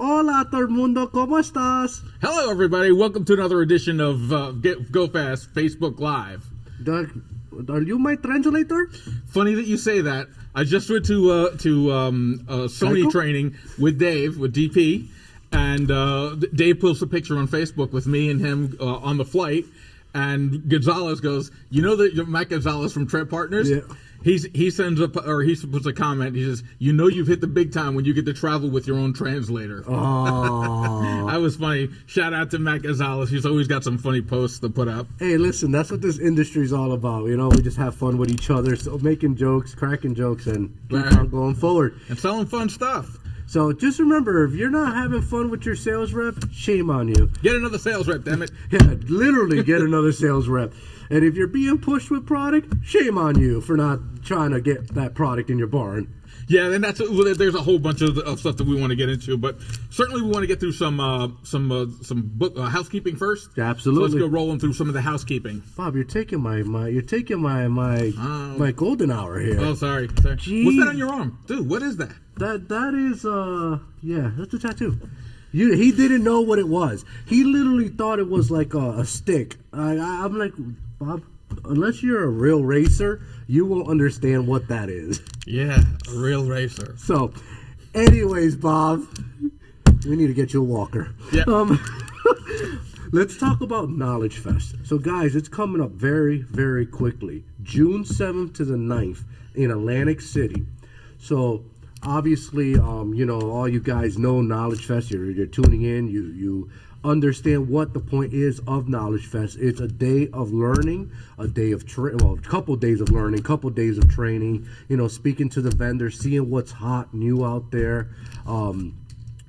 Hola, todo el mundo, ¿cómo estás? Hello, everybody. Welcome to another edition of Go Fast Facebook Live. Are you my translator? Funny that you say that. I just went to Sony Cycle? training with Dave, with DP, and Dave posts a picture on Facebook with me and him on the flight, and Gonzalez goes, "You know that Mike Gonzalez from Trent Partners?" Yeah. He sends up, or he puts a comment. He says, "You know you've hit the big time when you get to travel with your own translator." Oh. That was funny. Shout out to Matt Gonzalez. He's always got some funny posts to put up. Hey, listen, that's what this industry is all about. You know, we just have fun with each other, so making jokes, cracking jokes, and keep Right. on going forward. And selling fun stuff. So just remember, if you're not having fun with your sales rep, shame on you. Get another sales rep, damn it. Yeah, literally get another sales rep. And if you're being pushed with product, shame on you for not trying to get that product in your barn. Yeah, and there's a whole bunch of stuff that we want to get into, but certainly we want to get through some housekeeping first. Yeah, absolutely. So let's go rolling through some of the housekeeping. Bob, you're taking my golden hour here. Oh, sorry. Jeez. What's that on your arm, dude? What is that? That is yeah, that's a tattoo. He didn't know what it was. He literally thought it was like a stick. I'm like, Bob, unless you're a real racer, you won't understand what that is. Yeah, a real racer. So, anyways, Bob, we need to get you a walker. Yeah. Let's talk about KnowledgeFest. So, guys, it's coming up very, very quickly. June 7th to the 9th in Atlantic City. So, obviously, all you guys know KnowledgeFest. You're tuning in. You understand what the point is of KnowledgeFest. It's a day of learning, a day of a couple days of learning, couple days of training. Speaking to the vendors, seeing what's hot, new out there.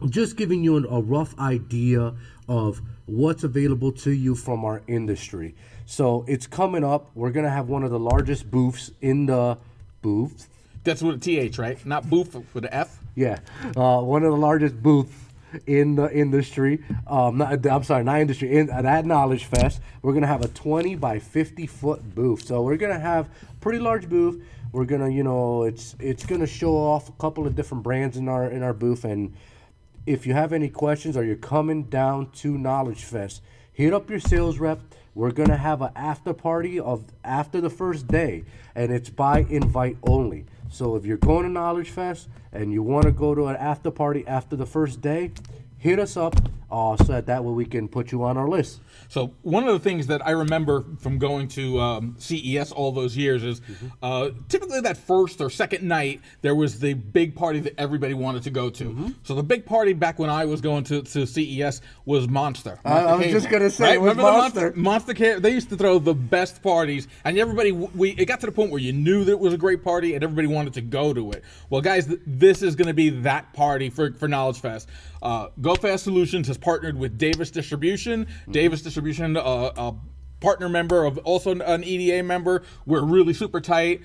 Just giving you a rough idea of what's available to you from our industry. So it's coming up. We're gonna have one of the largest booths in the booth. That's with a TH, right? Not booth with an F? Yeah, one of the largest booths in the industry. Not industry, at KnowledgeFest. We're going to have a 20 by 50 foot booth. So we're going to have a pretty large booth. We're going to, it's going to show off a couple of different brands in our booth. And if you have any questions or you're coming down to KnowledgeFest, hit up your sales rep. We're going to have an after party after the first day, and it's by invite only. So if you're going to KnowledgeFest and you want to go to an after party after the first day, hit us up so that way we can put you on our list. So one of the things that I remember from going to CES all those years is typically that first or second night, there was the big party that everybody wanted to go to. Mm-hmm. So the big party back when I was going to CES was Monster. I was just going to say, it was Monster. Monster Cave, they used to throw the best parties, and everybody, it got to the point where you knew that it was a great party and everybody wanted to go to it. Well, guys, this is going to be that party for KnowledgeFest. Go Fast Solutions has partnered with Davis Distribution. Mm-hmm. Davis Distribution, a partner member of also an EDA member. We're really super tight.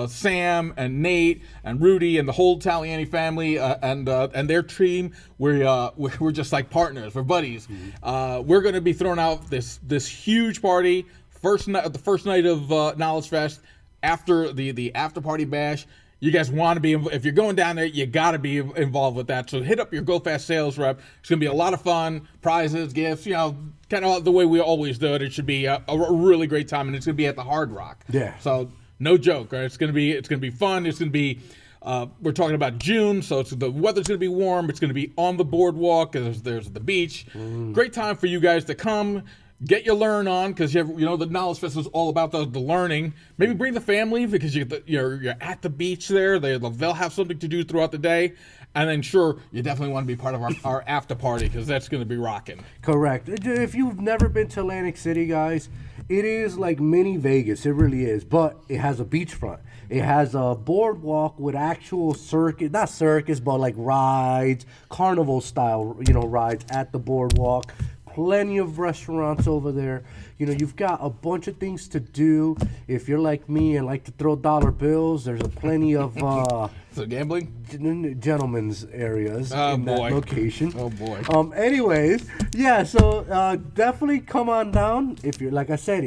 Sam and Nate and Rudy and the whole Taliani family and their team. We're just like partners. We're buddies. Mm-hmm. We're going to be throwing out this huge party the first night of KnowledgeFest after the after party bash. You guys want to be, if you're going down there, you got to be involved with that. So hit up your Go Fast sales rep. It's going to be a lot of fun, prizes, gifts, kind of the way we always do it. It should be a really great time, and it's going to be at the Hard Rock. Yeah. So no joke, right? It's going to be fun. It's going to be, we're talking about June, so the weather's going to be warm. It's going to be on the boardwalk. There's the beach. Great time for you guys to come. Get your learn on, because the KnowledgeFest is all about the learning. Maybe bring the family, because you're at the beach there. They'll have something to do throughout the day. And then, sure, you definitely want to be part of our after party, because that's going to be rocking. Correct. If you've never been to Atlantic City, guys, it is like mini Vegas. It really is. But it has a beachfront. It has a boardwalk with actual not circus, but like rides, carnival style, rides at the boardwalk. Plenty of restaurants over there. You've got a bunch of things to do. If you're like me and like to throw dollar bills, there's plenty of so gambling, gentlemen's areas in that location. Oh boy. Anyways, yeah. So definitely come on down. If you're, like I said,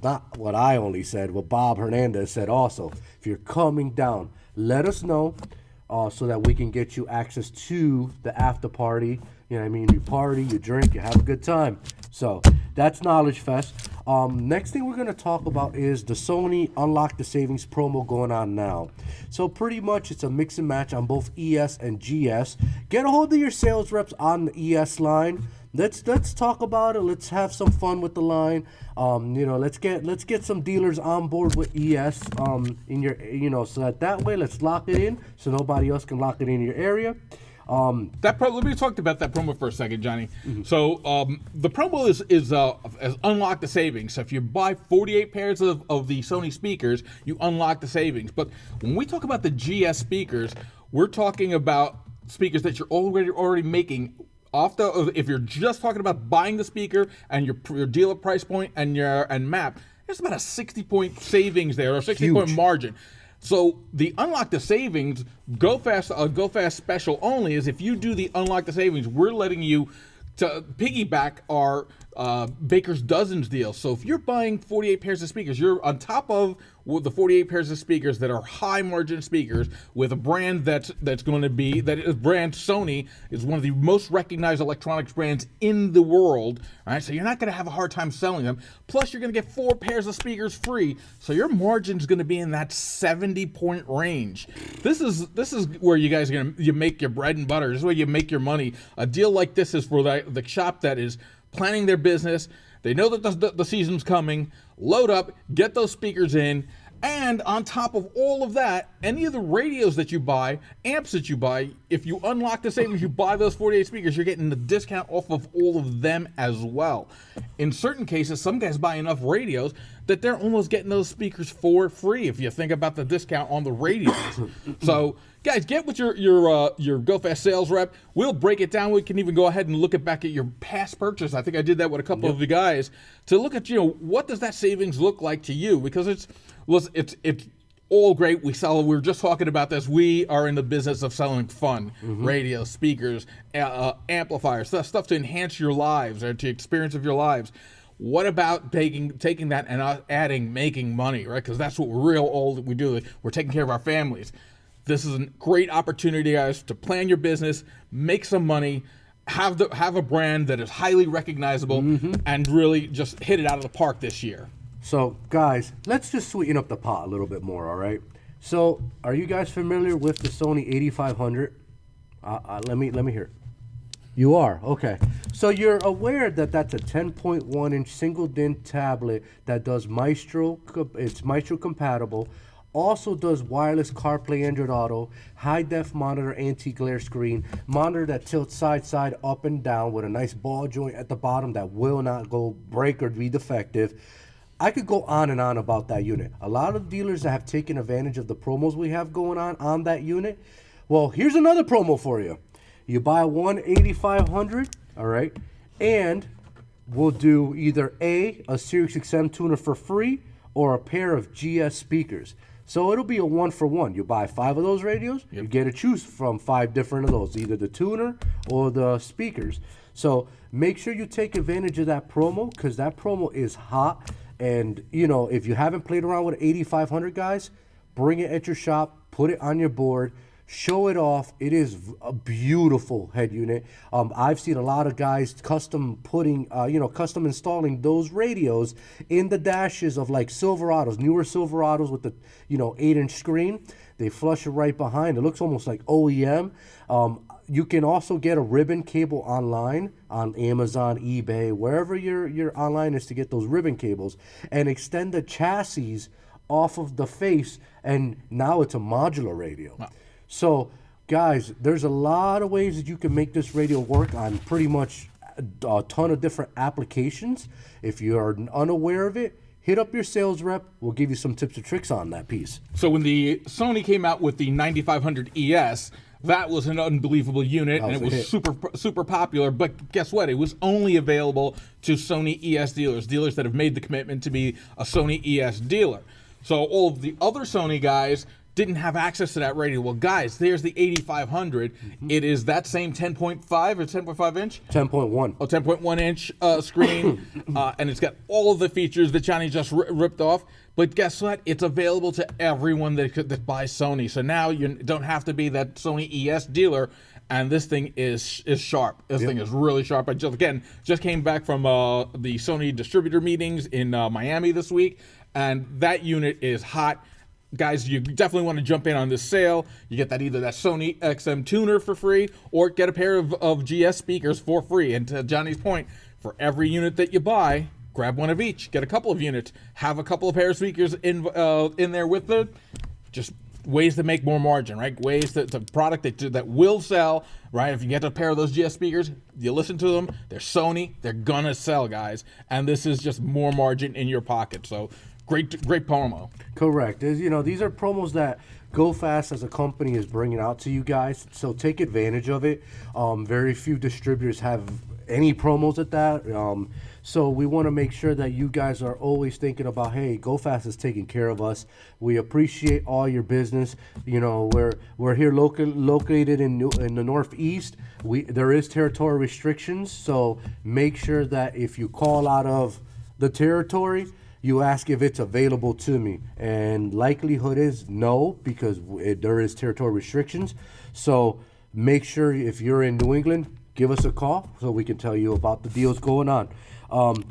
not what I only said, what Bob Hernandez said also. If you're coming down, let us know. so that we can get you access to the after party. You know what I mean? You party, you drink, you have a good time. So that's KnowledgeFest. Next thing we're going to talk about is the Sony Unlock the Savings promo going on now. So pretty much it's a mix and match on both ES and GS. Get a hold of your sales reps on the ES line. Let's talk about it. Let's have some fun with the line. Let's get some dealers on board with ES in your so that way let's lock it in so nobody else can lock it in your area. Let me talk about that promo for a second, Johnny. Mm-hmm. So the promo is unlock the savings. So if you buy 48 pairs of the Sony speakers, you unlock the savings. But when we talk about the GS speakers, we're talking about speakers that you're already making. If you're just talking about buying the speaker and your dealer price point and map, there's about a 60-point savings there, or 60-point margin. So the unlock the savings, go fast special only is if you do the unlock the savings, we're letting you to piggyback our Baker's Dozens deal. So if you're buying 48 pairs of speakers, you're on top of the 48 pairs of speakers that are high margin speakers with a brand brand Sony is one of the most recognized electronics brands in the world. All right, so you're not going to have a hard time selling them. Plus, you're going to get 4 pairs of speakers free. So your margin is going to be in that 70-point range. This is where you guys you make your bread and butter. This is where you make your money. A deal like this is for the shop that is planning their business. They know that the season's coming. Load up, get those speakers in, and on top of all of that, any of the radios that you buy, amps that you buy, if you unlock the savings, you buy those 48 speakers, you're getting the discount off of all of them as well. In certain cases, some guys buy enough radios that they're almost getting those speakers for free if you think about the discount on the radios. So, guys, get with your Go Fast sales rep. We'll break it down. We can even go ahead and look back at your past purchase. I think I did that with a couple of you guys to look at what does that savings look like to you, because it's all great. We were just talking about this. We are in the business of selling fun, radios, speakers, amplifiers, stuff to enhance your lives or to experience of your lives. What about taking that and making money, right? Because that's what we do. We're taking care of our families. This is a great opportunity, guys, to plan your business, make some money, have a brand that is highly recognizable, and really just hit it out of the park this year. So, guys, let's just sweeten up the pot a little bit more, all right? So, are you guys familiar with the Sony 8500? Let me hear it. You are? Okay. So you're aware that that's a 10.1-inch single-DIN tablet that does Maestro. It's Maestro compatible. Also does wireless CarPlay, Android Auto, high-def monitor, anti-glare screen, monitor that tilts side, up and down with a nice ball joint at the bottom that will not break or be defective. I could go on and on about that unit. A lot of dealers that have taken advantage of the promos we have going on that unit. Well, here's another promo for you. You buy one 8500, all right, and we'll do either a Sirius XM tuner for free or a pair of GS speakers. So it'll be a 1-for-1. You buy 5 of those radios, you get to choose from 5 different of those, either the tuner or the speakers. So make sure you take advantage of that promo, because that promo is hot. And, if you haven't played around with 8500, guys, bring it at your shop, put it on your board, show it off. It is a beautiful head unit. I've seen a lot of guys custom installing those radios in the dashes of like Silverados, newer Silverados with the 8-inch screen. They flush it right behind. It looks almost like OEM. You can also get a ribbon cable online on Amazon, eBay, wherever your online is to get those ribbon cables, and extend the chassis off of the face, and now it's a modular radio. Wow. So, guys, there's a lot of ways that you can make this radio work on pretty much a ton of different applications. If you are unaware of it, hit up your sales rep. We'll give you some tips and tricks on that piece. So when the Sony came out with the 9500 ES, that was an unbelievable unit, and it was super popular. But guess what? It was only available to Sony ES dealers that have made the commitment to be a Sony ES dealer. So all of the other Sony guys didn't have access to that radio. Well, guys, there's the 8500. It is that same 10.5 or 10.5 inch? 10.1. Oh, 10.1 inch screen, and it's got all of the features that Johnny just ripped off. But guess what? It's available to everyone that buys Sony. So now you don't have to be that Sony ES dealer. And this thing is sharp. This thing is really sharp. I just came back from the Sony distributor meetings in Miami this week, and that unit is hot. Guys, you definitely want to jump in on this sale. You get either that Sony XM tuner for free, or get a pair of GS speakers for free. And to Johnny's point, for every unit that you buy, grab one of each. Get a couple of units. Have a couple of pair of speakers in there with it. Just ways to make more margin, right? Ways to product that will sell, right? If you get a pair of those GS speakers, you listen to them. They're Sony. They're gonna sell, guys. And this is just more margin in your pocket. So. Great promo. Correct. These are promos that GoFast as a company is bringing out to you guys, so take advantage of it. Very few distributors have any promos at that, so we want to make sure that you guys are always thinking about, hey, GoFast is taking care of us. We appreciate all your business. We're here located in the Northeast. There is territory restrictions, so make sure that if you call out of the territory, you ask if it's available to me, and likelihood is no, because there is territory restrictions. So make sure if you're in New England, give us a call so we can tell you about the deals going on.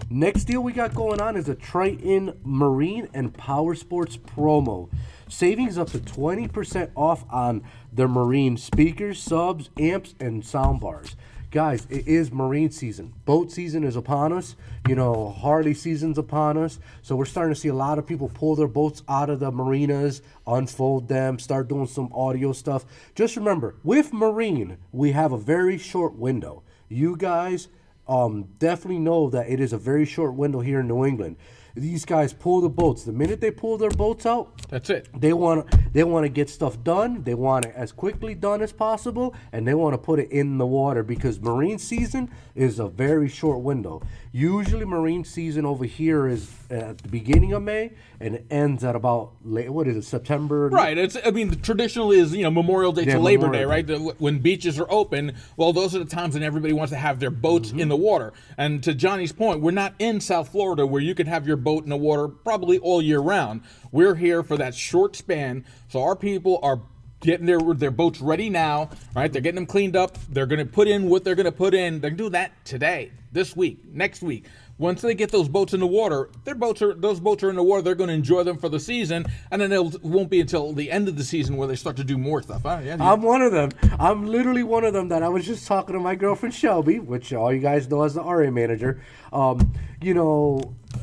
Next deal we got going on is a Triton Marine and Power Sports promo. Savings up to 20% off on their Marine speakers, subs, amps, and sound bars. Guys, it is marine season. Boat season is upon us. Harley season's upon us. So we're starting to see a lot of people pull their boats out of the marinas, unfold them, start doing some audio stuff. Just remember, with marine, we have a very short window. You guys definitely know that it is a very short window here in New England. These guys pull the boats. The minute they pull their boats out, that's it. They want to get stuff done. They want it as quickly done as possible, and they want to put it in the water because marine season is a very short window. Usually, marine season over here is at the beginning of May and it ends at about September? Right. Traditionally is Memorial Day to Labor Day, right? When beaches are open, well, those are the times when everybody wants to have their boats in the water. And to Johnny's point, we're not in South Florida where you can have your boat in the water probably all year round. We're here for that short span, so our people are getting their boats ready now, right? They're getting them cleaned up. They're going to put in what they're going to put in. They're going to do that today, this week, next week. Once they get those boats in the water, those boats are in the water. They're going to enjoy them for the season, and then it won't be until the end of the season where they start to do more stuff. Yeah. I'm one of them. I'm literally one of them that I was just talking to my girlfriend Shelby, which all you guys know as the RA manager.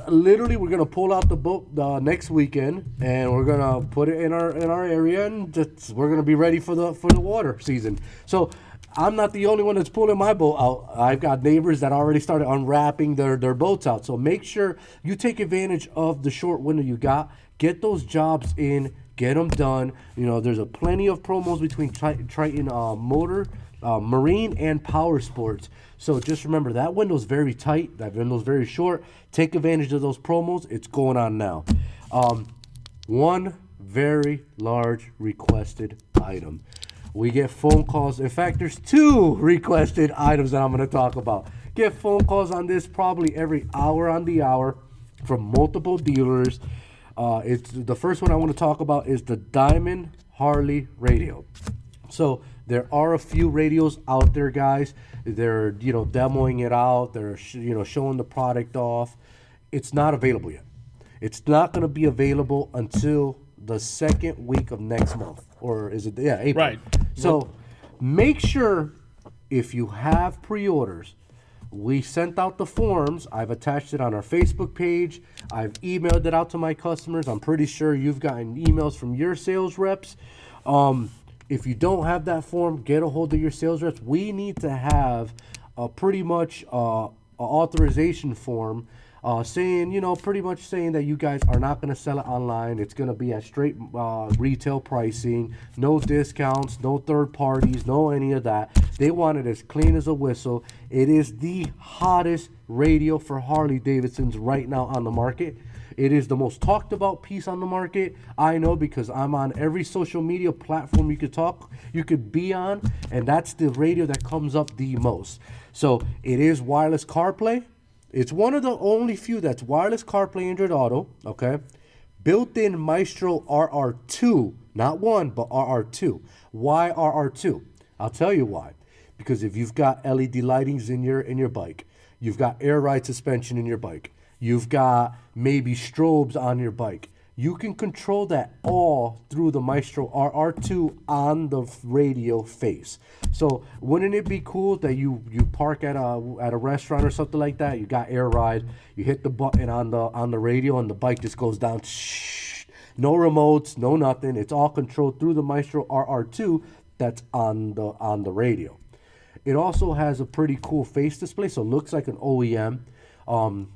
Literally, we're gonna pull out the boat next weekend, and we're gonna put it in our area, and we're gonna be ready for the water season. So I'm not the only one that's pulling my boat out. I've got neighbors that already started unwrapping their boats out. So make sure you take advantage of the short window you got. Get those jobs in, get them done. There's plenty of promos between Triton Marine and Power Sports. So just remember, that window's very tight. That window's very short. Take advantage of those promos. It's going on now. One very large requested item. We get phone calls. In fact, there's two requested items that I'm going to talk about. Get phone calls on this probably every hour on the hour from multiple dealers. It's the first one I want to talk about is the Diamond Harley radio. So there are a few radios out there, guys. They're demoing it out. They're showing the product off. It's not available yet. It's not going to be available until the second week of next month, or is it? Yeah, April. Right. So make sure if you have pre-orders, we sent out the forms. I've attached it on our Facebook page. I've emailed it out to my customers. I'm pretty sure you've gotten emails from your sales reps. If you don't have that form, get a hold of your sales reps. We need to have a pretty much authorization form saying, pretty much saying that you guys are not going to sell it online. It's going to be at straight retail pricing, no discounts, no third parties, no any of that. They want it as clean as a whistle. It is the hottest radio for Harley Davidsons right now on the market. It is the most talked about piece on the market. I know because I'm on every social media platform you could be on, and that's the radio that comes up the most. So it is wireless CarPlay. It's one of the only few that's wireless CarPlay Android Auto, okay? Built-in Maestro RR2, not 1, but RR2. Why RR2? I'll tell you why. Because if you've got LED lightings in your bike, you've got air ride suspension in your bike, you've got maybe strobes on your bike, you can control that all through the Maestro RR2 on the radio face. So wouldn't it be cool that you park at a restaurant or something like that, you got air ride, you hit the button on the radio and the bike just goes down, shh, no remotes, no nothing. It's all controlled through the Maestro RR2 that's on the radio. It also has a pretty cool face display, so it looks like an OEM.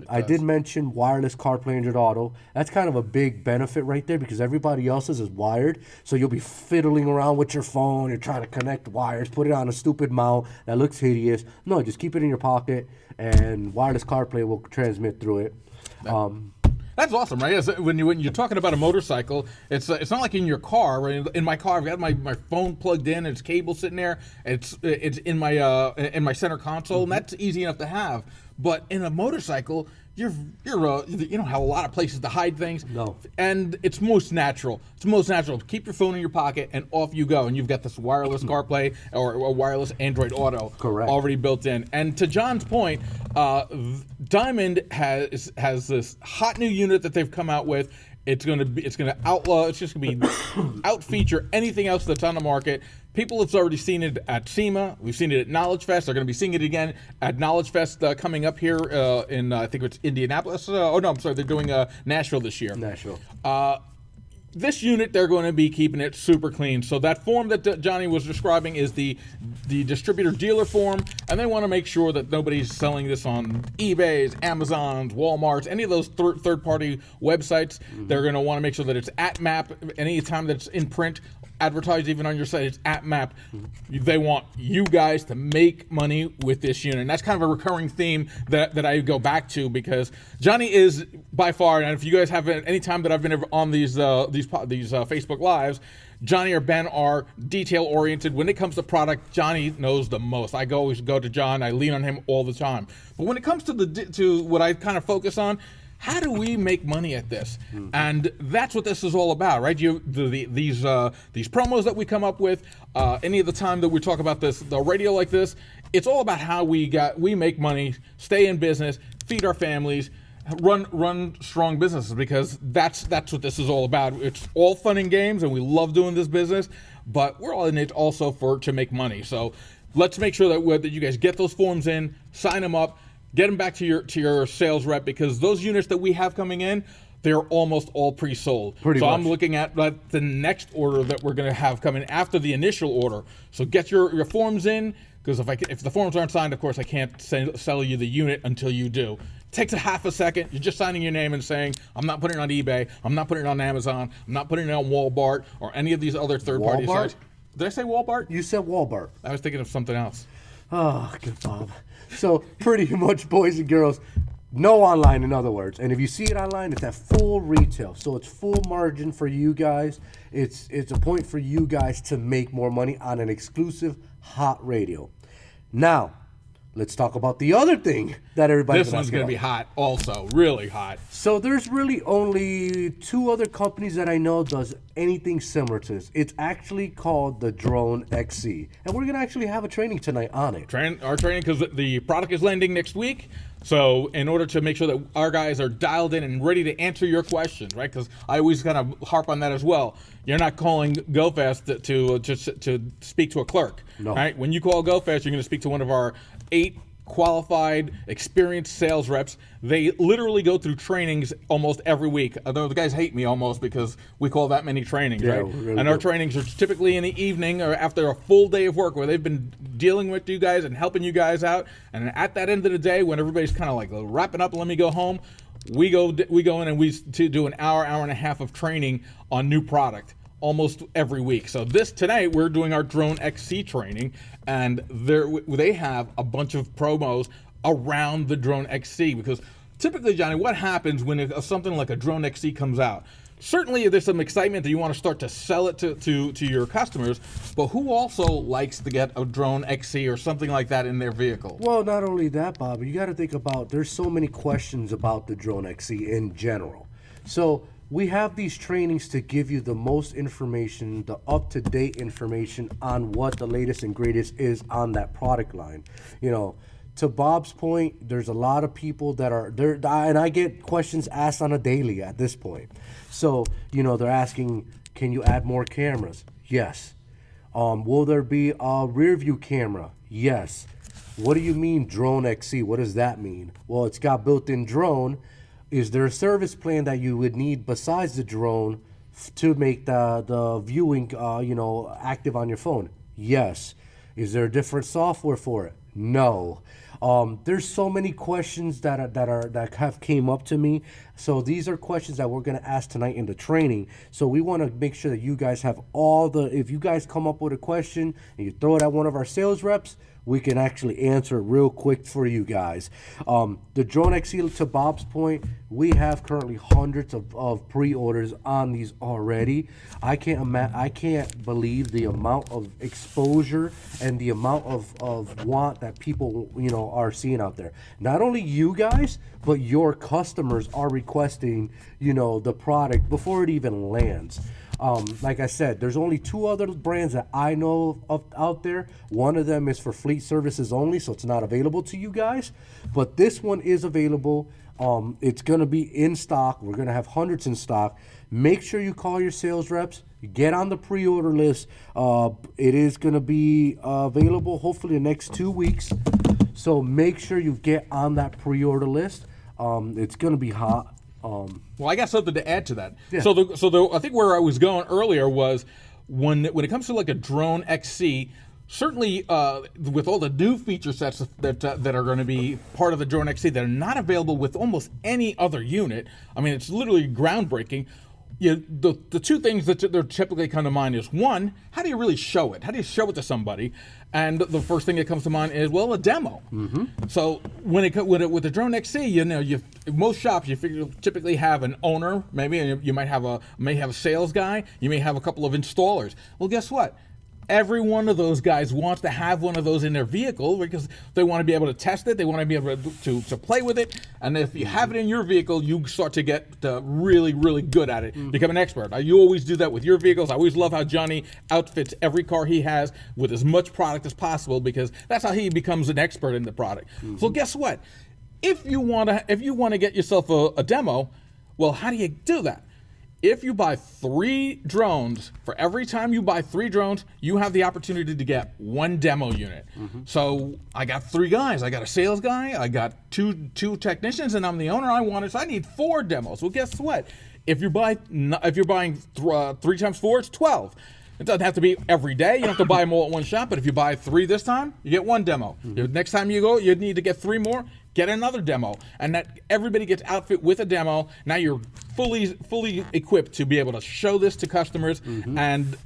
I did mention wireless CarPlay Android Auto. That's kind of a big benefit right there because everybody else's is wired. So you'll be fiddling around with your phone. You're trying to connect wires, put it on a stupid mount that looks hideous. No, just keep it in your pocket, and wireless CarPlay will transmit through it. That's awesome, right? When you're talking about a motorcycle, it's not like in your car. Right? In my car, I've got my phone plugged in, and it's cable sitting there. It's in my center console, and that's easy enough to have. But in a motorcycle, you don't have a lot of places to hide things. No. And it's most natural. It's most natural to keep your phone in your pocket and off you go. And you've got this wireless CarPlay or wireless Android Auto already built in. And to John's point, Diamond has this hot new unit that they've come out with. It's just going to out feature anything else that's on the market. People have already seen it at SEMA. We've seen it at KnowledgeFest. They're going to be seeing it again at KnowledgeFest coming up here in I think it's Indianapolis. They're doing Nashville this year. This unit, they're going to be keeping it super clean. So that form that Johnny was describing is the distributor dealer form, and they want to make sure that nobody's selling this on eBay's, Amazon's, Walmart's, any of those third-party websites. Mm-hmm. They're going to want to make sure that it's at map. Anytime that's in print, advertised even on your site, it's at map. Mm-hmm. They want you guys to make money with this unit. And that's kind of a recurring theme that I go back to because Johnny is by far, and if you guys have any time that I've been on these Facebook Lives, Johnny or Ben are detail oriented. When it comes to product, Johnny knows the most. I always go to John. I lean on him all the time. But when it comes to what I kind of focus on, how do we make money at this? Mm-hmm. And that's what this is all about, right? These promos that we come up with, any of the time that we talk about the radio like this, it's all about how we make money, stay in business, feed our families, run strong businesses, because that's what this is all about. It's all fun and games, and we love doing this business, but we're all in it also to make money. So let's make sure that you guys get those forms in, sign them up, get them back to your sales rep, because those units that we have coming in, they're almost all pre-sold. So much. I'm looking at the next order that we're going to have coming after the initial order. So get your forms in, because if the forms aren't signed, of course, I can't sell you the unit until you do. It takes a half a second. You're just signing your name and saying, I'm not putting it on eBay, I'm not putting it on Amazon, I'm not putting it on Walmart or any of these other third-party sites. Did I say Walmart? You said Walmart. I was thinking of something else. Oh, good Bob. So pretty much, boys and girls, no online, in other words. And if you see it online, it's at full retail. So it's full margin for you guys. It's a point for you guys to make more money on an exclusive hot radio. Now, let's talk about the other thing that everybody's This one's going to be hot also, really hot. So there's really only 2 other companies that I know does anything similar to this. It's actually called the Drone XC. And we're going to actually have a training tonight on it. Our training, because the product is landing next week. So in order to make sure that our guys are dialed in and ready to answer your questions, right? Because I always kind of harp on that as well. You're not calling GoFast to speak to a clerk, no. Right? When you call GoFast, you're going to speak to one of our 8 qualified, experienced sales reps. They literally go through trainings almost every week. Although the guys hate me almost because we call that many trainings, right? Really and our trainings are typically in the evening or after a full day of work where they've been dealing with you guys and helping you guys out. And at that end of the day, when everybody's kind of like wrapping up and let me go home, we go in and we do an hour and a half of training on new product almost every week. So tonight we're doing our Drone XC training, and they have a bunch of promos around the Drone XC, because typically, Johnny, what happens when something like a Drone XC comes out? Certainly, there's some excitement that you want to start to sell it to your customers, but who also likes to get a Drone XC or something like that in their vehicle? Well, not only that, Bob, you got to think about, there's so many questions about the Drone XC in general. So we have these trainings to give you the most information, the up-to-date information on what the latest and greatest is on that product line. You know, to Bob's point, there's a lot of people that are there, and I get questions asked on a daily at this point. So, you know, they're asking, can you add more cameras? Yes. Will there be a rear view camera? Yes. What do you mean Drone XC? What does that mean? Well, it's got built-in drone. Is there a service plan that you would need besides the drone to make the viewing, you know, active on your phone? Yes. Is there different software for it? No. There's so many questions that have came up to me. So these are questions that we're going to ask tonight in the training. So we want to make sure that you guys have all the, if you guys come up with a question and you throw it at one of our sales reps, we can actually answer it real quick for you guys. The Drone XC, to Bob's point, we have currently hundreds of pre-orders on these already. I can't believe the amount of exposure and the amount of want that people, you know, are seeing out there. Not only you guys, but your customers are requesting, you know, the product before it even lands. Like I said, there's only 2 other brands that I know of out there. One of them is for fleet services only, so it's not available to you guys. But this one is available. It's going to be in stock. We're going to have hundreds in stock. Make sure you call your sales reps. Get on the pre-order list. It is going to be available hopefully the next 2 weeks. So make sure you get on that pre-order list. It's going to be hot. Well, I got something to add to that. Yeah. So I think where I was going earlier was when it comes to like a Drone XC, certainly with all the new feature sets that are going to be part of the Drone XC that are not available with almost any other unit. I mean, it's literally groundbreaking. You know, the 2 things that typically come to mind is, one, how do you really show it? How do you show it to somebody? And the first thing that comes to mind is, well, a demo. Mm-hmm. So with the Drone XC, you know, most shops you typically have an owner, maybe, and you might have a sales guy. You may have a couple of installers. Well, guess what? Every one of those guys wants to have one of those in their vehicle because they want to be able to test it. They want to be able to play with it. And if you have it in your vehicle, you start to get really, really good at it, become an expert. You always do that with your vehicles. I always love how Johnny outfits every car he has with as much product as possible because that's how he becomes an expert in the product. So guess what? If you want to get yourself a demo, well, how do you do that? If you buy 3 drones, for every time you buy 3 drones, you have the opportunity to get 1 demo unit. So I got 3 guys. I got a sales guy, I got two technicians, and I'm the owner. So I need 4 demos. Well, guess what? If you're buying 3 times 4, it's 12. It doesn't have to be every day. You don't have to buy them all at one shot. But if you buy 3 this time, you get 1 demo. Next time you go, you need to get 3 more. Get another demo, and that everybody gets outfit with a demo. Now you're fully equipped to be able to show this to customers, and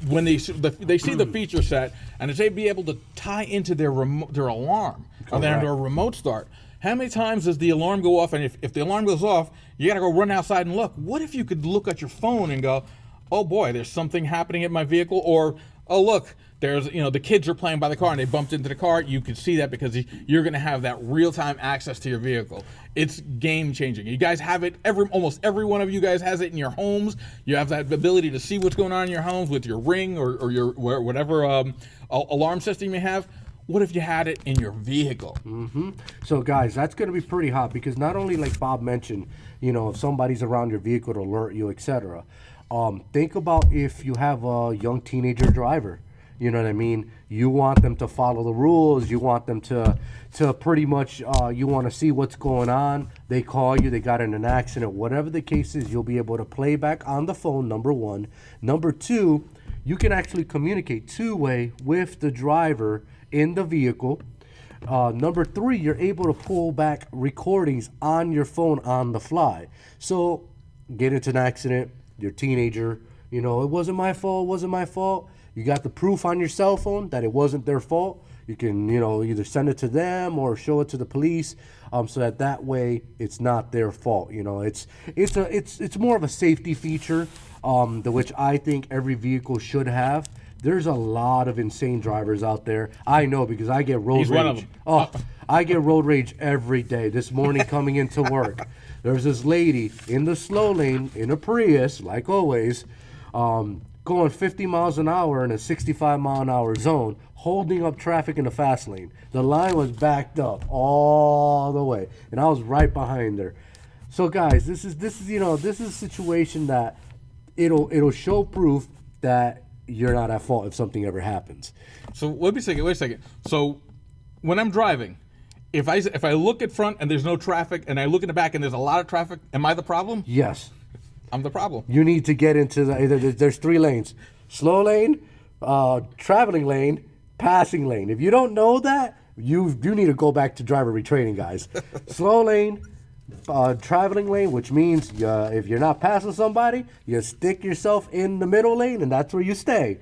when they see the feature set, and if they be able to tie into their alarm or their remote start. How many times does the alarm go off? And if the alarm goes off, you got to go run outside and look. What if you could look at your phone and go, oh boy, there's something happening at my vehicle, or oh look, there's, you know, the kids are playing by the car and they bumped into the car. You can see that because you're going to have that real-time access to your vehicle. It's game-changing. You guys have it. Almost every one of you guys has it in your homes. You have that ability to see what's going on in your homes with your Ring or your whatever alarm system you have. What if you had it in your vehicle? So guys, that's going to be pretty hot because not only, like Bob mentioned, you know, if somebody's around your vehicle to alert you, etc. Think about if you have a young teenager driver. You know what I mean? You want them to follow the rules. You want them to pretty much, you want to see what's going on. They call you, they got in an accident. Whatever the case is, you'll be able to play back on the phone, number 1. Number 2, you can actually communicate 2-way with the driver in the vehicle. Number 3, you're able to pull back recordings on your phone on the fly. So get into an accident, your teenager, you know, it wasn't my fault. You got the proof on your cell phone that it wasn't their fault. You can, either send it to them or show it to the police, so that way it's not their fault. It's more of a safety feature, which I think every vehicle should have. There's a lot of insane drivers out there. I know because I get road He's rage. one of them. Oh, I get road rage every day. This morning coming into work, there's this lady in the slow lane in a Prius, like always, going 50 miles an hour in a 65 mile an hour zone, holding up traffic in the fast lane. The line was backed up all the way, and I was right behind her. So guys, this is a situation that it'll show proof that you're not at fault if something ever happens. So wait a second. So when I'm driving, if I look at front and there's no traffic, and I look in the back and there's a lot of traffic, am I the problem? Yes. I'm the problem. You need to get into there's 3 lanes: slow lane, traveling lane, passing lane. If you don't know that, you need to go back to driver retraining, guys. Slow lane, traveling lane, which means if you're not passing somebody, you stick yourself in the middle lane, and that's where you stay.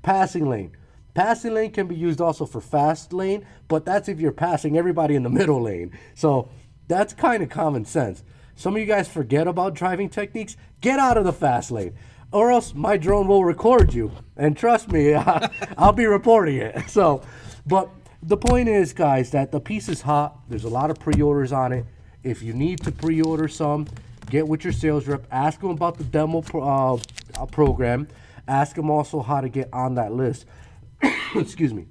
Passing lane. Passing lane can be used also for fast lane, but that's if you're passing everybody in the middle lane. So that's kind of common sense. Some of you guys forget about driving techniques. Get out of the fast lane, or else my drone will record you. And trust me, I'll be reporting it. So, but the point is, guys, that the piece is hot. There's a lot of pre-orders on it. If you need to pre-order some, get with your sales rep. Ask them about the demo program. Ask them also how to get on that list. Excuse me.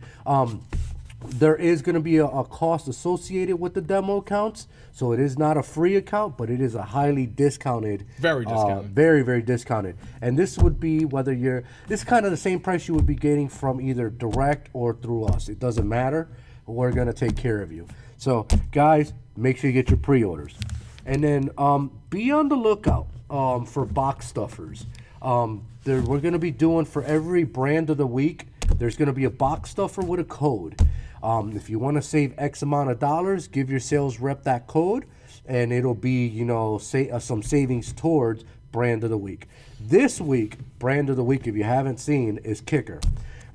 There is going to be a cost associated with the demo accounts. So it is not a free account, but it is a highly discounted. Very discounted. Very, very discounted. And this would be this is kind of the same price you would be getting from either direct or through us. It doesn't matter. We're going to take care of you. So, guys, make sure you get your pre-orders. And then be on the lookout for box stuffers. We're going to be doing, for every brand of the week, there's going to be a box stuffer with a code. If you want to save X amount of dollars, give your sales rep that code, and it'll be, some savings towards brand of the week. This week, brand of the week, if you haven't seen, is Kicker.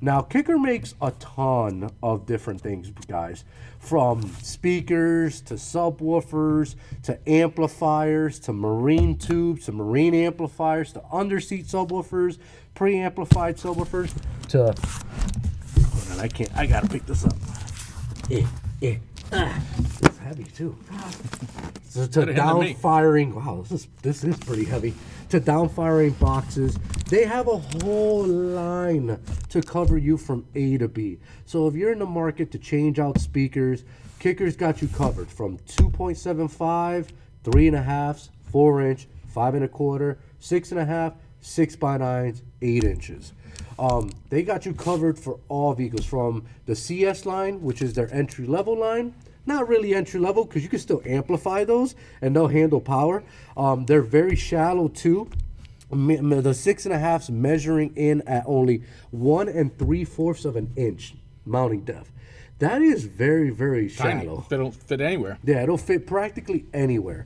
Now, Kicker makes a ton of different things, guys, from speakers to subwoofers to amplifiers to marine tubes to marine amplifiers to underseat subwoofers, pre-amplified subwoofers to... Hold on, I gotta pick this up. It's heavy too. So to down firing, wow, this is pretty heavy. To down firing boxes, they have a whole line to cover you from A to B. So if you're in the market to change out speakers, Kicker's got you covered from 2.75, 3.5, 4-inch, 5.25, 6.5, 6x9s, 8 inches. They got you covered for all vehicles, from the CS line, which is their entry level line. Not really entry level, because you can still amplify those and they'll handle power. They're very shallow too. The 6.5s measuring in at only 1 3/4 of an inch mounting depth. That is very, very shallow. They don't fit anywhere. Yeah, it'll fit practically anywhere.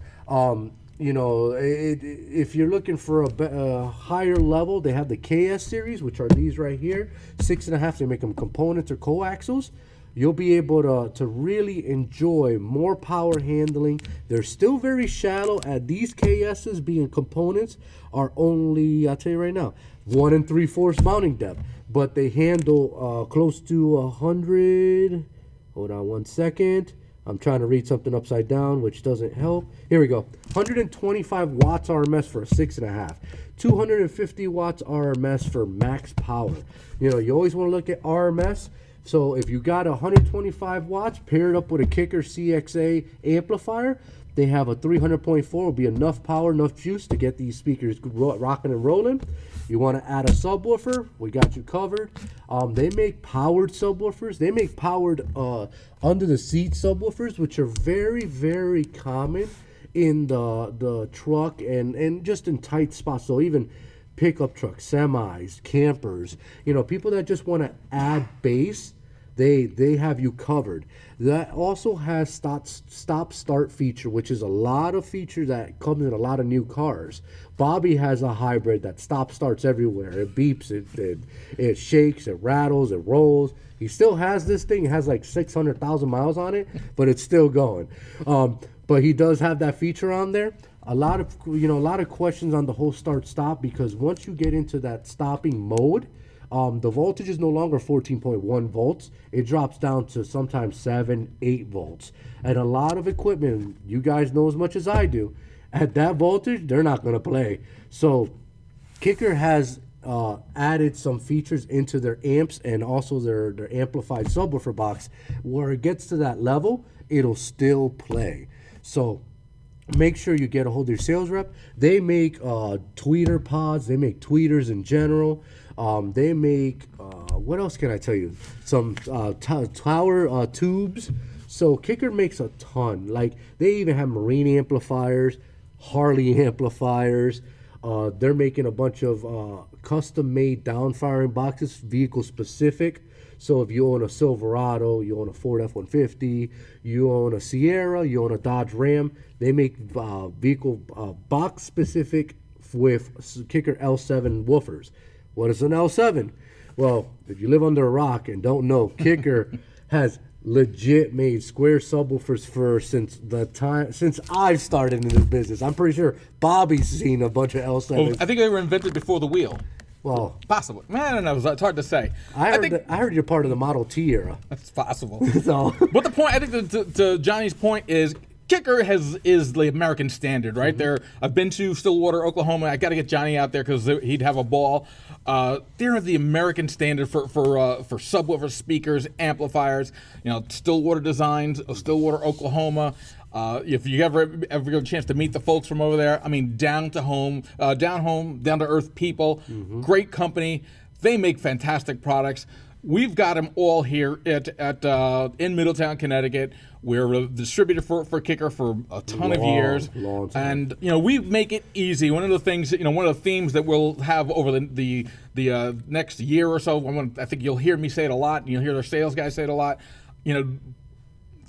If you're looking for a higher level, they have the KS series, which are these right here. 6.5, they make them components or coaxials. You'll be able to really enjoy more power handling. They're still very shallow. At these KSs being components are only, I'll tell you right now, 1 3/4 mounting depth. But they handle close to 100. Hold on one second. I'm trying to read something upside down, which doesn't help. Here we go. 125 watts RMS for a 6.5. 250 watts RMS for max power. You always want to look at RMS. So if you got 125 watts paired up with a Kicker CXA amplifier, they have a 300.4, will be enough power, enough juice to get these speakers rocking and rolling. You want to add a subwoofer, we got you covered. They make powered subwoofers. They make powered under the seat subwoofers, which are very, very common in the truck and just in tight spots. So even pickup trucks, semis, campers, people that just want to add bass, They have you covered. That also has stop start feature, which is a lot of features that comes in a lot of new cars. Bobby has a hybrid that stop starts everywhere. It beeps, it shakes, it rattles, it rolls. He still has this thing. It has like 600,000 miles on it, but it's still going. But he does have that feature on there. A lot of questions on the whole start stop, because once you get into that stopping mode, the voltage is no longer 14.1 volts. It drops down to sometimes 7, 8 volts. And a lot of equipment, you guys know as much as I do, at that voltage, they're not going to play. So Kicker has added some features into their amps and also their amplified subwoofer box, where it gets to that level, it'll still play. So make sure you get a hold of your sales rep. They make tweeter pods. They make tweeters in general. They make, what else can I tell you? Some tower tubes. So Kicker makes a ton. Like, they even have marine amplifiers, Harley amplifiers. They're making a bunch of custom-made down-firing boxes, vehicle-specific. So if you own a Silverado, you own a Ford F-150, you own a Sierra, you own a Dodge Ram, they make vehicle box-specific with Kicker L7 woofers. What is an L7? Well, if you live under a rock and don't know, Kicker has legit made square subwoofers since I've started in this business. I'm pretty sure Bobby's seen a bunch of L7s. Well, I think they were invented before the wheel. Well, possibly. Man, I don't know. It's hard to say. I heard you're part of the Model T era. That's possible. So, but the point, I think, to Johnny's point is, Kicker is the American standard, right? I've been to Stillwater, Oklahoma. I got to get Johnny out there because he'd have a ball. They're the American standard for subwoofer speakers, amplifiers. Stillwater Designs of Stillwater, Oklahoma. If you ever get a chance to meet the folks from over there, I mean, down to earth people, great company. They make fantastic products. We've got them all here in Middletown, Connecticut. We're a distributor for Kicker for a ton of years, long time. And we make it easy. One of the things, one of the themes that we'll have over the next year or so. I think you'll hear me say it a lot, and you'll hear their sales guys say it a lot.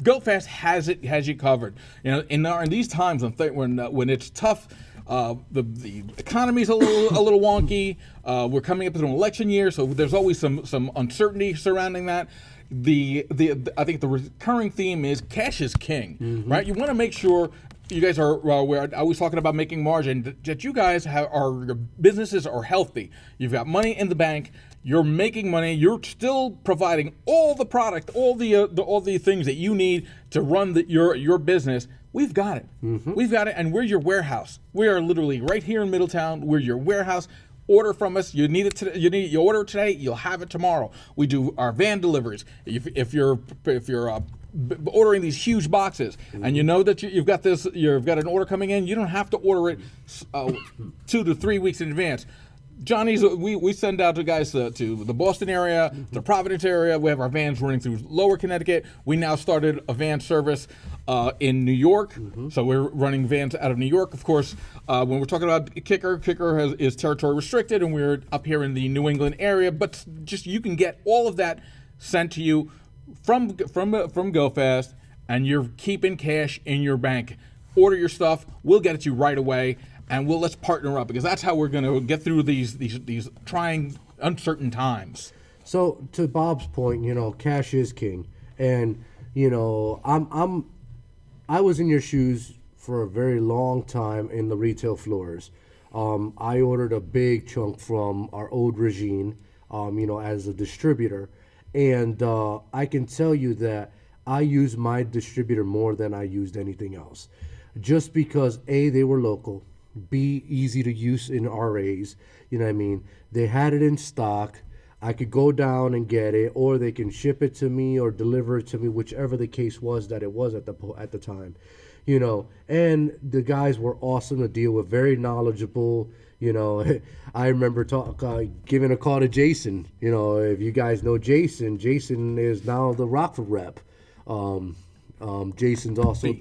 GoFast has you covered. In these times when it's tough. The economy's a little wonky. We're coming up to an election year, so there's always some uncertainty surrounding that. I think the recurring theme is cash is king, right? You want to make sure you guys are aware. I was talking about making margin. That you guys your businesses are healthy. You've got money in the bank. You're making money. You're still providing all the product, all the things that you need to run your business. We've got it. We've got it, and we're your warehouse. We are literally right here in Middletown. We're your warehouse. Order from us. You need it today. You order it today. You'll have it tomorrow. We do our van deliveries. If you're ordering these huge boxes, and you know that you've got an order coming in, you don't have to order it 2 to 3 weeks in advance. Johnny's, we send out to guys to the Boston area, the Providence area. We have our vans running through Lower Connecticut. We now started a van service in New York, so we're running vans out of New York. Of course, when we're talking about Kicker is territory restricted, and we're up here in the New England area. But just you can get all of that sent to you from GoFast, and you're keeping cash in your bank. Order your stuff. We'll get it to you right away. And let's partner up, because that's how we're going to get through these trying, uncertain times. So to Bob's point, cash is king, and I was in your shoes for a very long time in the retail floors. I ordered a big chunk from our old regime, as a distributor, and I can tell you that I used my distributor more than I used anything else, just because A, they were local. B, easy to use in RAs. You know what I mean? They had it in stock. I could go down and get it, or they can ship it to me or deliver it to me, whichever the case was that it was at the time. And the guys were awesome to deal with, very knowledgeable. I remember giving a call to Jason. If you guys know Jason is now the Rockford rep. Jason's also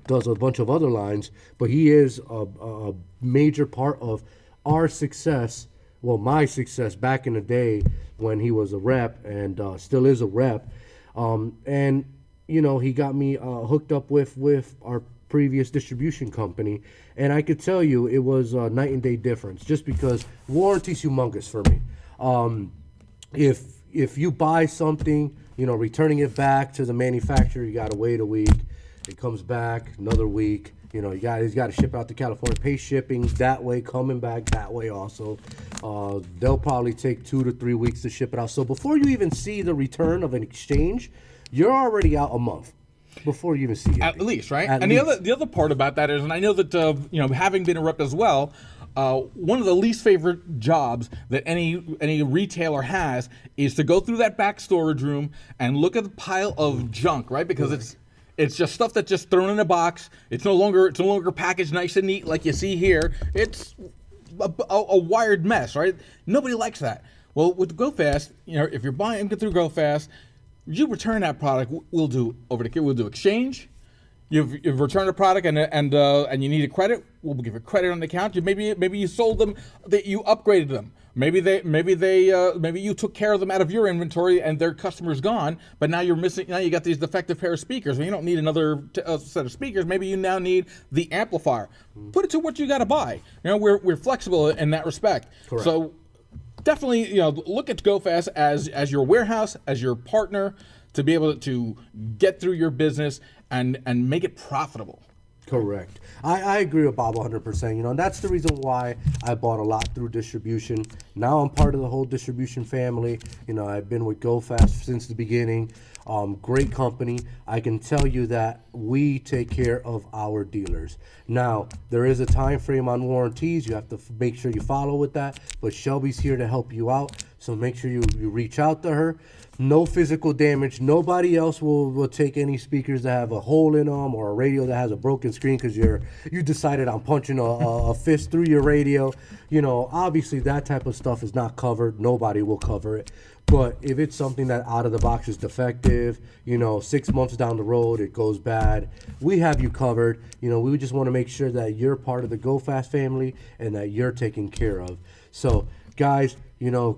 does a bunch of other lines, but he is a major part of our success. Well, my success back in the day when he was a rep and still is a rep. And he got me hooked up with our previous distribution company, and I could tell you it was a night and day difference, just because warranty's humongous for me. If you buy something, returning it back to the manufacturer, you gotta wait a week. It comes back another week. You got to ship out to California, pay shipping that way, coming back that way also. They'll probably take 2 to 3 weeks to ship it out. So before you even see the return of an exchange, you're already out a month before you even see it. At least, right? At and least. the other part about that is, and I know that having been a rep as well, one of the least favorite jobs that any retailer has is to go through that back storage room and look at the pile of junk, right? Because it's just stuff that's just thrown in a box. It's no longer packaged nice and neat like you see here. It's a wired mess, right? Nobody likes that. Well, with GoFast, if you're buying through GoFast, you return that product. We'll do exchange. You've returned a product and you need a credit. We'll give a credit on the account. Maybe you sold them, that you upgraded them. Maybe you took care of them out of your inventory and their customer's gone. But now you got these defective pair of speakers. Well, you don't need another set of speakers. Maybe you now need the amplifier. Put it to what you got to buy. We're flexible in that respect. Correct. So definitely look at GoFast as your warehouse, as your partner, to be able to get through your business and make it profitable. Correct. I agree with Bob 100%. And that's the reason why I bought a lot through distribution. Now I'm part of the whole distribution family. I've been with GoFast since the beginning. Great company. I can tell you that we take care of our dealers. Now, there is a time frame on warranties. You have to make sure you follow with that. But Shelby's here to help you out. So make sure you reach out to her. No physical damage. Nobody else will take any speakers that have a hole in them or a radio that has a broken screen because you decided on punching a fist through your radio. Obviously that type of stuff is not covered. Nobody will cover it. But if it's something that out of the box is defective, 6 months down the road it goes bad, we have you covered. We just want to make sure that you're part of the GoFast family and that you're taken care of. So guys,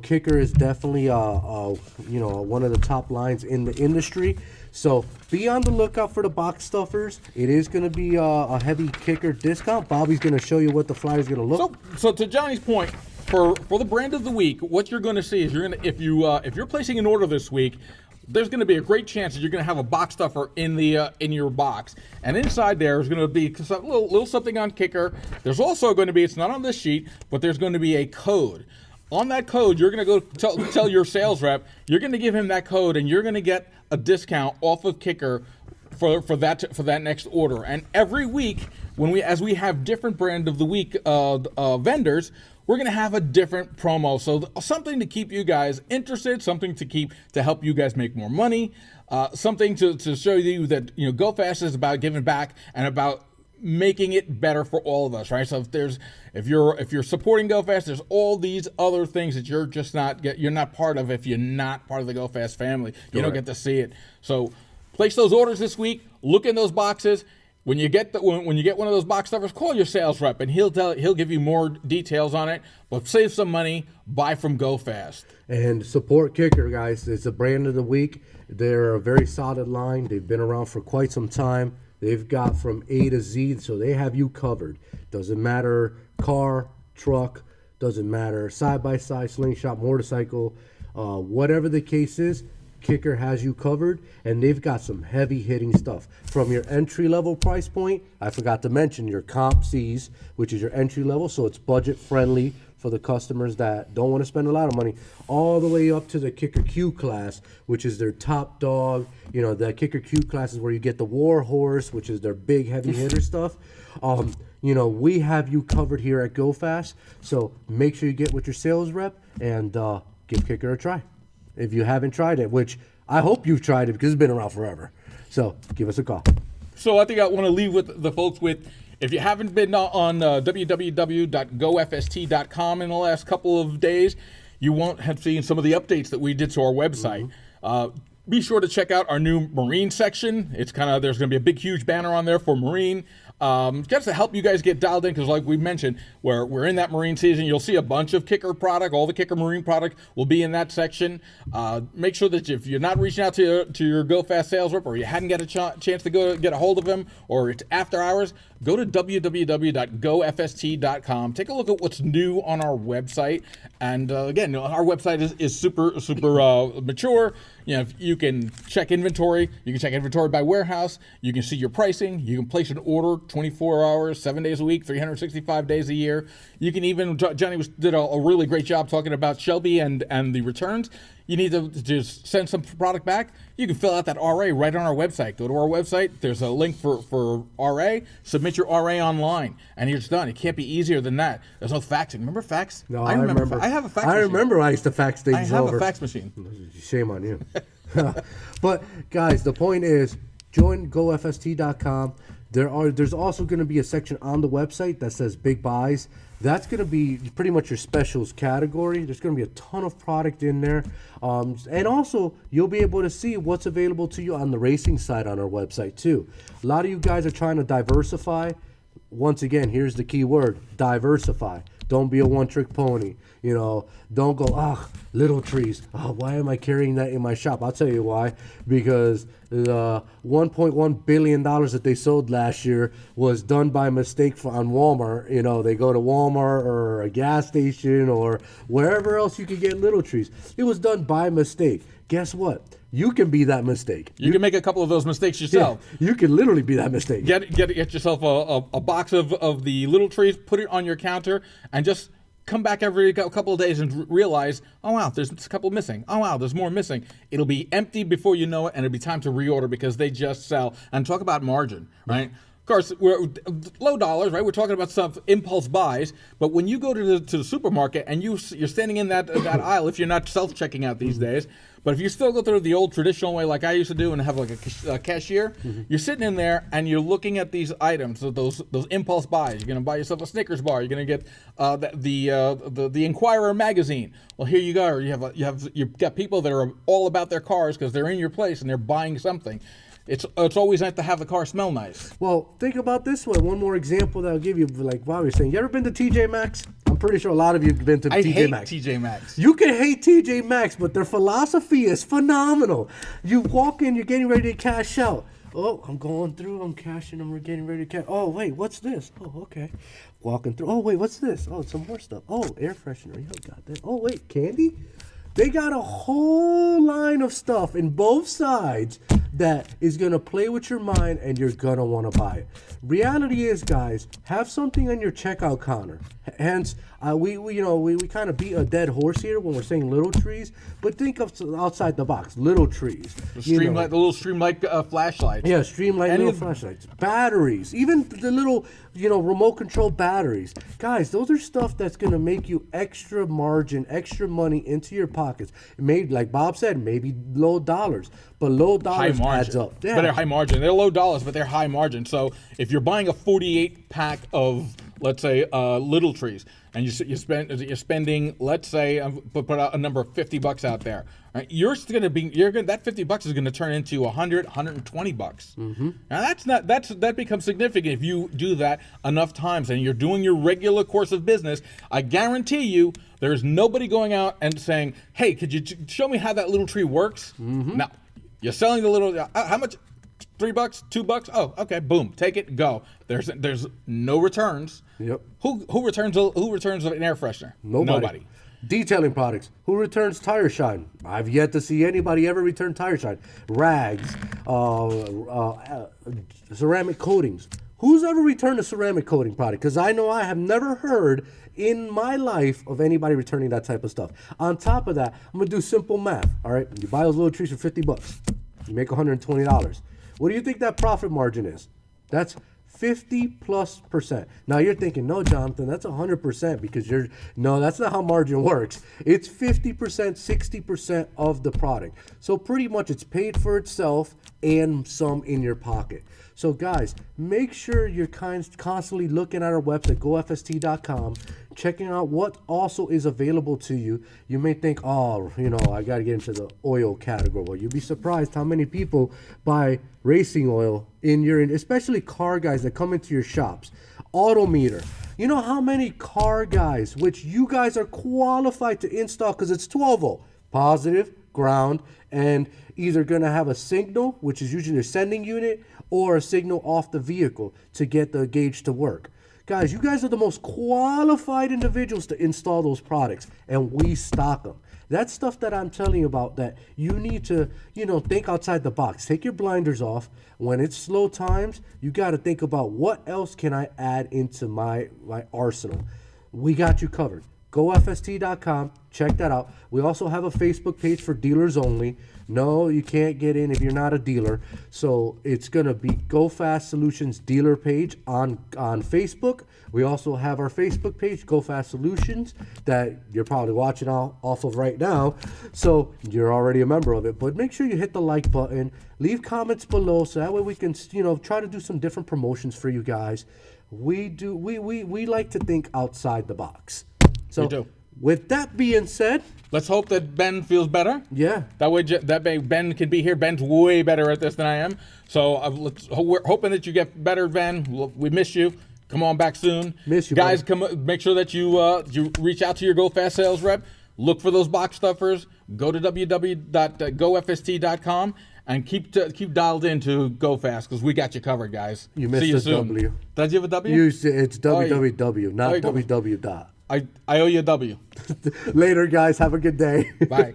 Kicker is definitely one of the top lines in the industry. So be on the lookout for the box stuffers. It is going to be a heavy Kicker discount. Bobby's going to show you what the flyer is going to look. So to Johnny's point, for the brand of the week, what you're going to see is if you're placing an order this week, there's going to be a great chance that you're going to have a box stuffer in your box, and inside there is going to be a little something on Kicker. There's also going to be, it's not on this sheet, but there's going to be a code. On that code, you're going to go tell your sales rep, you're going to give him that code, and you're going to get a discount off of Kicker for that next order. And every week, as we have different brand of the week vendors, we're going to have a different promo. So something to keep you guys interested, something to help you guys make more money, something to show you that GoFast is about giving back and about making it better for all of us, right? So if you're supporting GoFast, there's all these other things that you're not part of. If you're not part of the GoFast family, you don't get to see it. So place those orders this week. Look in those boxes. When you get one of those box stuffers, call your sales rep and he'll give you more details on it. But save some money, buy from GoFast. And support Kicker, guys. It's a brand of the week. They're a very solid line. They've been around for quite some time. They've got from A to Z, so they have you covered. Doesn't matter car, truck, doesn't matter side-by-side, slingshot, motorcycle, whatever the case is, Kicker has you covered, and they've got some heavy-hitting stuff. From your entry-level price point, I forgot to mention your Comp Cs, which is your entry-level, so it's budget-friendly for the customers that don't want to spend a lot of money, all the way up to the Kicker Q class, which is their top dog. The Kicker Q class is where you get the War Horse, which is their big heavy hitter stuff. We have you covered here at GoFast, so make sure you get with your sales rep and give Kicker a try. If you haven't tried it, which I hope you've tried it because it's been around forever. So give us a call. So I think I want to leave with the folks with, if you haven't been on www.gofst.com in the last couple of days, you won't have seen some of the updates that we did to our website. Be sure to check out our new Marine section. There's going to be a big, huge banner on there for Marine. just to help you guys get dialed in, because like we mentioned, we're in that marine season. You'll see a bunch of Kicker product. All the Kicker marine product will be in that section. Make sure that if you're not reaching out to your Go Fast sales rep, or you hadn't got a chance to go get a hold of him, or it's after hours, go to www.gofst.com. Take a look at what's new on our website. And again, our website is super mature. You can check inventory. You can check inventory by warehouse. You can see your pricing. You can place an order 24 hours, 7 days a week, 365 days a year. You can even, Johnny did a really great job talking about Shelby and the returns. You need to just send some product back. You can fill out that RA right on our website. Go to our website. There's a link for RA. Submit your RA online, and you're just done. It can't be easier than that. There's no faxing. Remember fax? No, I remember. I have a fax machine. I remember I used to fax things I have over. a fax machine. Shame on you. But guys, the point is, join gofst.com. There's also going to be a section on the website that says Big Buys. That's going to be pretty much your specials category. There's going to be a ton of product in there. And also, you'll be able to see what's available to you on the racing side on our website, too. A lot of you guys are trying to diversify. Once again, here's the key word, diversify. Don't be a one-trick pony. Don't go, little trees. Why am I carrying that in my shop? I'll tell you why. Because the $1.1 billion that they sold last year was done by mistake on Walmart. They go to Walmart or a gas station or wherever else you could get little trees. It was done by mistake. Guess what? You can be that mistake. You can make a couple of those mistakes yourself. Yeah, you can literally be that mistake. Get yourself a box of the little trees, put it on your counter, and just come back every couple of days and realize, oh wow, there's a couple missing. Oh wow, there's more missing. It'll be empty before you know it, and it'll be time to reorder because they just sell. And talk about margin, right? Of course, we're low dollars, right? We're talking about some impulse buys, but when you go to the supermarket and you're standing in that aisle, if you're not self-checking out these days, but if you still go through the old traditional way like I used to do and have like a cashier, you're sitting in there and you're looking at these items, those impulse buys. You're going to buy yourself a Snickers bar. You're going to get the Inquirer magazine. Well, here you go. You've got people that are all about their cars because they're in your place and they're buying something. It's always nice to have the car smell nice. Well, think about this one. One more example that I'll give you, like Bobby was saying. You ever been to TJ Maxx? I'm pretty sure a lot of you have been to TJ Maxx. I hate TJ Maxx. You can hate TJ Maxx, but their philosophy is phenomenal. You walk in, you're getting ready to cash out. Oh, I'm going through, I'm cashing, and we're getting ready to cash. Oh, wait, what's this? Oh, okay. Walking through. Oh, wait, what's this? Oh, some more stuff. Oh, air freshener. You got that. Oh, wait, candy? They got a whole line of stuff in both sides that is going to play with your mind and you're going to want to buy it. Reality is, guys, have something on your checkout counter. Hence, we kind of beat a dead horse here when we're saying little trees, but think of outside the box, little trees. The little Streamlight flashlights. Yeah, Streamlight little flashlights. Batteries, even the little, remote control batteries. Guys, those are stuff that's going to make you extra margin, extra money into your pockets. Maybe, like Bob said, maybe low dollars, but low dollars adds up. Yeah. But they're high margin. They're low dollars, but they're high margin. So if you're buying a 48 pack of, let's say, little trees, and you're spending, let's say, put out a number of $50 out there, right? That $50 is gonna turn into $100, $120. Mm-hmm. Now that becomes significant if you do that enough times, and you're doing your regular course of business. I guarantee you, there's nobody going out and saying, "Hey, could you show me how that little tree works?" Mm-hmm. Now, you're selling the little. How much? $3, $2? Oh, okay. Boom. Take it. Go. There's no returns. Yep. Who returns an air freshener? Nobody. Detailing products. Who returns tire shine? I've yet to see anybody ever return tire shine. Rags, ceramic coatings. Who's ever returned a ceramic coating product? Because I know I have never heard in my life of anybody returning that type of stuff. On top of that, I'm gonna do simple math. All right, you buy those little trees for $50. You make $120. What do you think that profit margin is? That's 50+%. Now you're thinking, no, Jonathan, that's 100% because no, that's not how margin works. It's 50%, 60% of the product. So pretty much it's paid for itself and some in your pocket. So guys, make sure you're constantly looking at our website, gofst.com, checking out what also is available to you. You may think, oh, I got to get into the oil category. Well, you'd be surprised how many people buy racing oil especially car guys that come into your shops. Autometer. You know how many car guys, which you guys are qualified to install because it's 12 volt, positive, ground, and either going to have a signal, which is usually a sending unit, or a signal off the vehicle to get the gauge to work. Guys, you guys are the most qualified individuals to install those products, and we stock them. That's stuff that I'm telling you about that you need to, think outside the box. Take your blinders off. When it's slow times, you got to think about what else can I add into my arsenal. We got you covered. GoFST.com. Check that out. We also have a Facebook page for dealers only. No, you can't get in if you're not a dealer. So it's going to be Go Fast Solutions dealer page on Facebook. We also have our Facebook page, Go Fast Solutions, that you're probably watching off of right now. So you're already a member of it. But make sure you hit the like button. Leave comments below so that way we can, try to do some different promotions for you guys. We like to think outside the box. So We do. With that being said, let's hope that Ben feels better. yeah. That way, Ben can be here. Ben's way better at this than I am. So we're hoping that you get better, Ben. We miss you. Come on back soon. Miss you, guys. buddy. Make sure that you reach out to your Go Fast sales rep. Look for those box stuffers. Go to www.gofst.com and keep dialed into Go Fast because we got you covered, guys. You missed See you the soon. W. Did I give a W? It's www, not Oh, you go. www. I owe you a W. Later, guys. Have a good day. Bye.